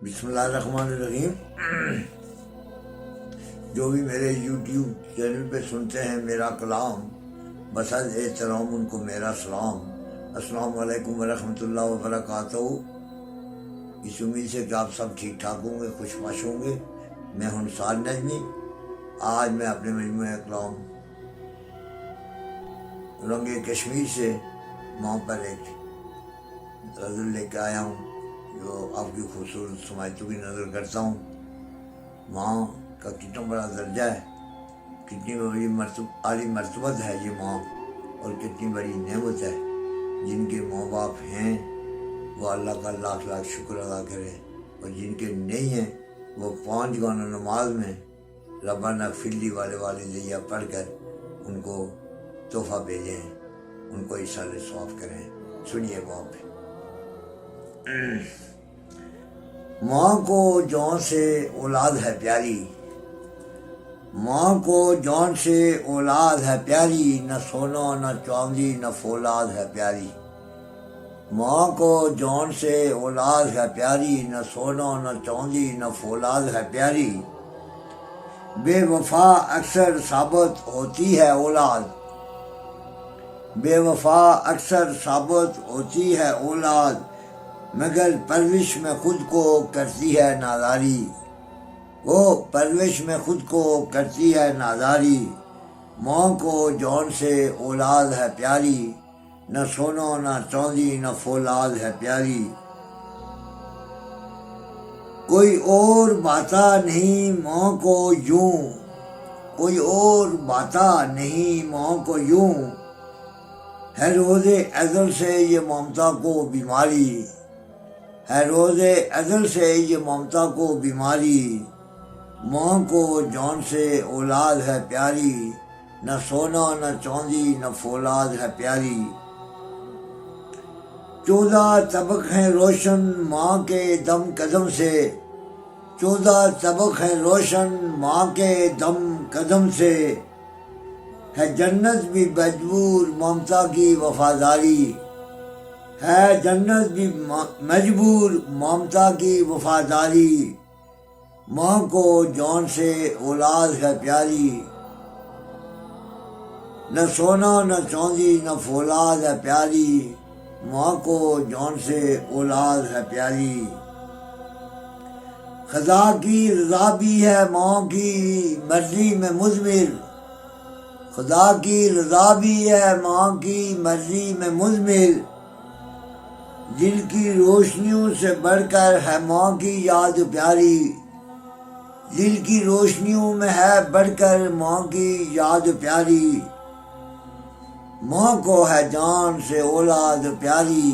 بسم اللہ الرحمن الرحیم۔ جو بھی میرے یوٹیوب چینل پہ سنتے ہیں میرا کلام، بس از احترام ان کو میرا سلام۔ السلام علیکم ورحمۃ اللہ وبرکاتہ۔ اس امید سے کہ آپ سب ٹھیک ٹھاک ہوں گے، خوش باش ہوں گے۔ میں ہوں سال نجمی۔ آج میں اپنے مجموعہ کلام رنگ کشمیر سے ماں پر ایک غزل لے کے آیا ہوں، جو آپ کی خوبصورت سماعتوں کی نظر کرتا ہوں۔ ماں کا کتنا بڑا درجہ ہے، کتنی بڑی عالی مرتبت ہے یہ ماں، اور کتنی بڑی نعمت ہے۔ جن کے ماں باپ ہیں وہ اللہ کا لاکھ لاکھ شکر ادا کریں، اور جن کے نہیں ہیں وہ 5 گانا نماز میں ربنا اغفر لی والدیّ پڑھ کر ان کو تحفہ بھیجیں، ان کو ایصال ثواب کریں۔ سنیے ماں پہ۔ ماں کو جان سے اولاد ہے پیاری، ماں کو جان سے اولاد ہے پیاری، نہ سونا نہ چاندی نہ فولاد ہے پیاری۔ ماں کو جان سے اولاد ہے پیاری، نہ سونا نہ چاندی نہ فولاد ہے پیاری۔ بے وفا اکثر ثابت ہوتی ہے اولاد، بے وفا اکثر ثابت ہوتی ہے اولاد، مگر پرورش میں خود کو کرتی ہے ناداری۔ وہ پرورش میں خود کو کرتی ہے ناداری۔ ماں کو جان سے اولاد ہے پیاری، نہ سونا نہ چاندی نہ فولاد ہے پیاری۔ کوئی اور باتا نہیں ماں کو یوں، کوئی اور باتا نہیں ماں کو یوں، ہے روز ازل سے یہ ممتا کو بیماری، ہے روز ازل سے یہ ممتا کو بیماری۔ ماں کو جان سے اولاد ہے پیاری، نہ سونا نہ چاندی نہ فولاد ہے پیاری۔ 14 طبق ہیں روشن ماں کے دم قدم سے، 14 طبق ہیں روشن ماں کے دم قدم سے، ہے جنت بھی مجبور ممتا کی وفاداری، ہے جنت بھی مجبور ممتا کی وفاداری۔ ماں کو جان سے اولاد ہے پیاری، نہ سونا نہ چاندی نہ فولاد ہے پیاری۔ ماں کو جان سے اولاد ہے پیاری۔ خدا کی رضا بھی ہے ماں کی مرضی میں مضمر، خدا کی رضا بھی ہے ماں کی مرضی میں مضمر۔ دل کی روشنیوں سے بڑھ کر ہے ماں کی یاد پیاری، دل کی روشنیوں میں ہے بڑھ کر ماں کی یاد پیاری۔ ماں کو ہے جان سے اولاد پیاری،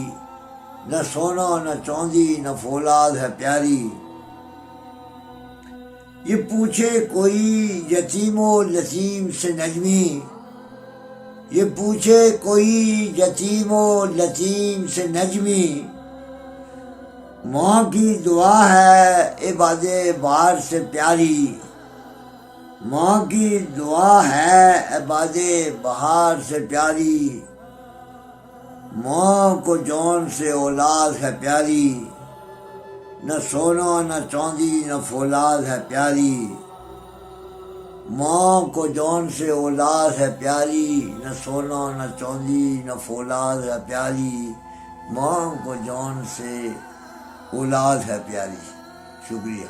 نہ سونا نہ چاندی نہ فولاد ہے پیاری۔ یہ پوچھے کوئی یتیم و لتیم سے نجمی، یہ پوچھے کوئی یتیم و لتیم سے نجمی، ماں کی دعا ہے عباد بہار سے پیاری، ماں کی دعا ہے عباد بہار سے پیاری۔ ماں کو جان سے اولاد ہے پیاری، نہ سونا نہ چاندی نہ فولاد ہے پیاری۔ ماں کو جان سے اولاد ہے پیاری، نہ سونا نہ چاندی نہ فولاد ہے پیاری۔ ماں کو جان سے اولاد ہے پیاری۔ شکریہ۔